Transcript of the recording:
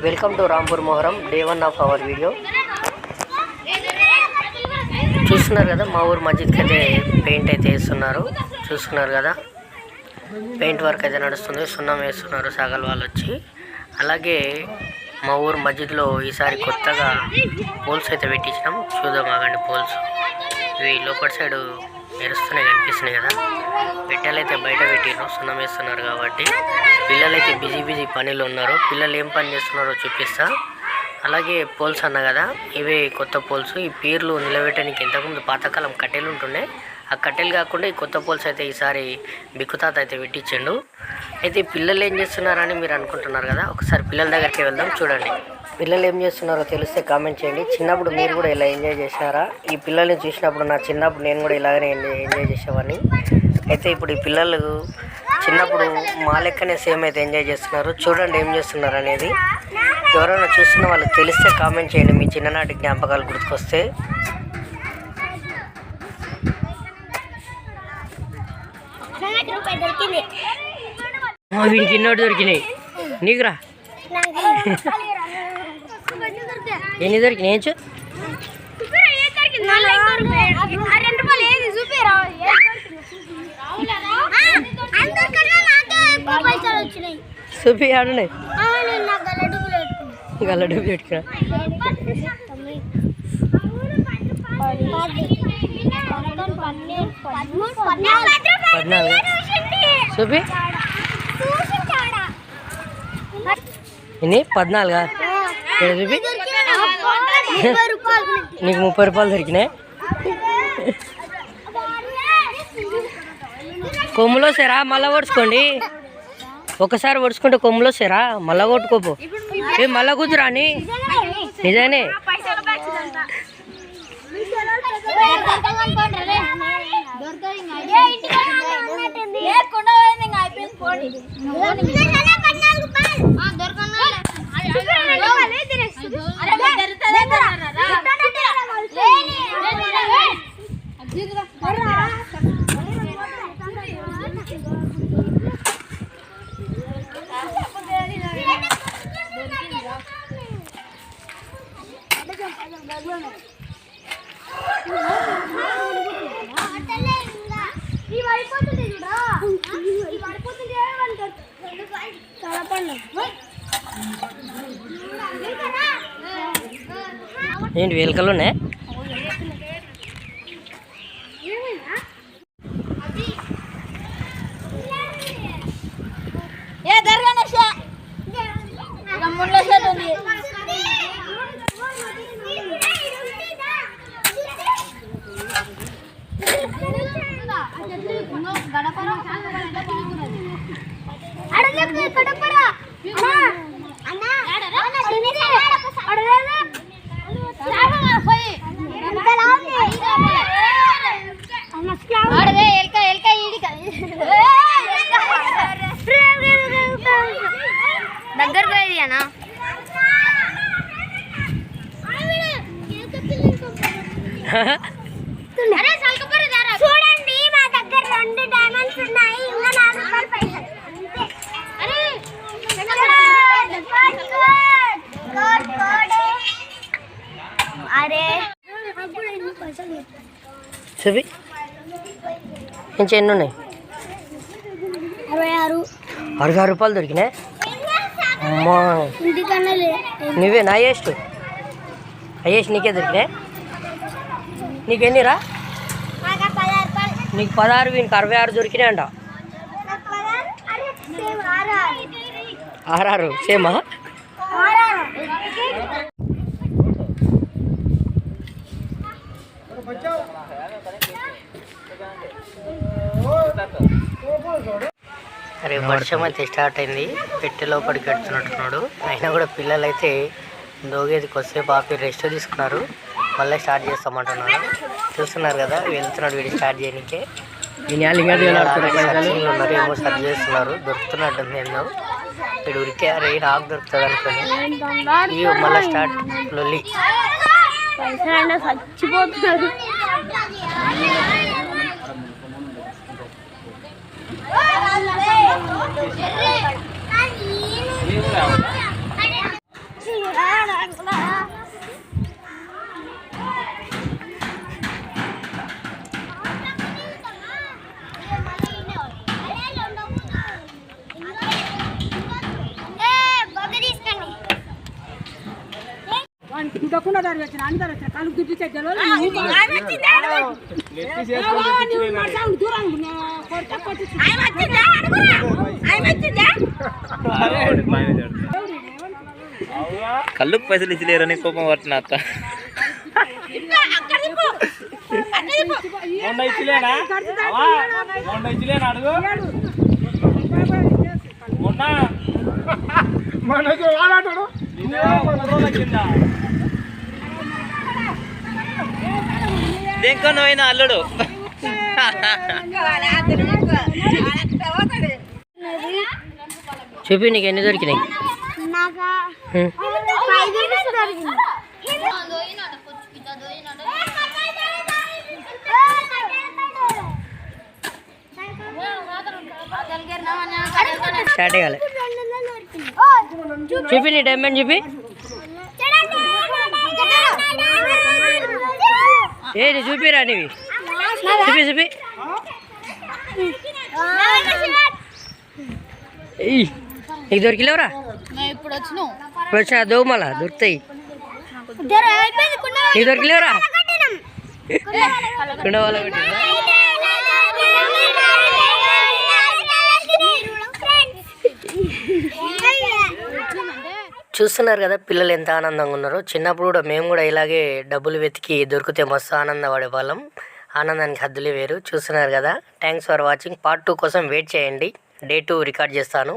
Welcome to Rampur Muharram day 1 of our video. చూస్తున్నారు కదా, మా ఊరు మస్జిద్కి అయితే పెయింట్ అయితే వేస్తున్నారు. చూస్తున్నారు కదా, పెయింట్ వర్క్ అయితే నడుస్తుంది. సున్నం వేస్తున్నారు సాగల్ వాళ్ళు వచ్చి. అలాగే మా ఊరు మస్జిద్లో ఈసారి కొత్తగా పోల్స్ అయితే పెట్టించినాం. చూద్దాం ఆగండి. పోల్స్ ఇవి లోపల సైడ్ మెరుస్తున్నాయి, కనిపిస్తున్నాయి కదా. పెట్టెలైతే బయట పెట్టినారు, సున్నం వేస్తున్నారు కాబట్టి. పిల్లలైతే బిజీ పనిలో ఉన్నారు. పిల్లలు ఏం పని చేస్తున్నారో చూపిస్తా. అలాగే పోల్స్ అన్నా కదా, ఇవే కొత్త పోల్స్. ఈ పీర్లు నిలబెట్టడానికి ఇంతకుముందు పాతకాలం కట్టెలు ఉంటుండే, ఆ కట్టెలు కాకుండా ఈ కొత్త పోల్స్ అయితే ఈసారి బిక్కుతాత అయితే పెట్టించండు. అయితే పిల్లలు ఏం చేస్తున్నారని మీరు అనుకుంటున్నారు కదా, ఒకసారి పిల్లల దగ్గరికి వెళ్దాం. చూడండి పిల్లలు ఏం చేస్తున్నారో తెలిస్తే కామెంట్ చేయండి. చిన్నప్పుడు మీరు కూడా ఇలా ఎంజాయ్ చేశారా? ఈ పిల్లల్ని చూసినప్పుడు నా చిన్నప్పుడు నేను కూడా ఇలాగనే ఎంజాయ్ చేసేవాడిని. అయితే ఇప్పుడు ఈ పిల్లలు చిన్నప్పుడు మా లెక్కనే సేమ్ అయితే ఎంజాయ్ చేస్తున్నారు. చూడండి ఏం చేస్తున్నారు అనేది. ఎవరైనా చూస్తున్న వాళ్ళకి తెలిస్తే కామెంట్ చేయండి, మీ చిన్ననాటి జ్ఞాపకాలు గుర్తుకొస్తే. వీడికి ఇన్నోటి దొరికినాయి, నీకురా ఎన్ని దొరికినాయి? చూపి ఆడున్నాయి, గల్ల డబ్బు పెట్టుకురా. చూపి ఇన్ని 14 చూపి. నీకు 30 రూపాయలు దొరికినాయి. కొమ్ములో సేరా మళ్ళా ఓడ్చుకోండి. ఒకసారి ఓడ్చుకుంటే కొమ్ములో సేరా మళ్ళా కొట్టుకోపో. ఏ మళ్ళా కూతురా అని నిజానే. ఏంటి వేలికలునే? దగ్గర పోయేదినా చూడండి, మా దగ్గర 2 డైమండ్స్ ఉన్నాయి. ఇంకా 4 రూపాయలు పైసలు. అరే చూపి ఇంకా ఎన్ని ఉన్నాయి? 66 రూపాయలు దొరికినాయి. అమ్మా నువ్వే నా అయ్యేసి నీకే దొరికినాయి. నీకెన్నిరా? నీకు 16, వీనికి 66 దొరికినాయి అంట. 66 సేమా? అరే వర్షం అయితే స్టార్ట్ అయింది. పెట్టె లోపలికి కడుతున్నట్టున్నాడు. అయినా కూడా పిల్లలు అయితే దోగేదికి వస్తే బాపి రెస్ట్ తీసుకున్నారు. మళ్ళీ స్టార్ట్ చేస్తామంటున్నాడు. చూస్తున్నారు కదా, వెళ్తున్నాడు వీడు స్టార్ట్ చేయడానికే. ఉన్నారు, ఏమో సర్చ్ చేస్తున్నారు. దొరుకుతున్నట్టుంది ఏందో. వీడు ఉరికే అరే నాకు దొరుకుతుంది అనుకుని ఇవి మళ్ళీ స్టార్ట్ లొల్లి. చచ్చిపోతున్నారు. కళ్ళుకు పైసలు ఇచ్చలేరని కోపం పట్టిన అత్త. దేనికో నువ్వైనా అల్లుడు. చూపి నీకు ఎన్ని దొరికినాయి? స్టార్ట్ కాలే. చూపి నీ డైమండ్ చూపి. ఏ నీ చూపిరా నీవి. చూపి చూపి. నీకు దొరికిలేవరా? ఇప్పుడు వచ్చిన దోవు మళ్ళా దొరుకుతాయి. నీకు దొరికిలేవరా? కుండ వాళ్ళ చూస్తున్నారు కదా పిల్లలు ఎంత ఆనందంగా ఉన్నారో. చిన్నప్పుడు కూడా మేము కూడా ఇలాగే డబ్బులు వెతికి దొరికితే మస్తు ఆనందపడే వాళ్ళం. ఆనందానికి హద్దులే వేరు. చూస్తున్నారు కదా. Thanks for watching. పార్ట్ 2 కోసం వెయిట్ చేయండి. డే 2 రికార్డ్ చేస్తాను.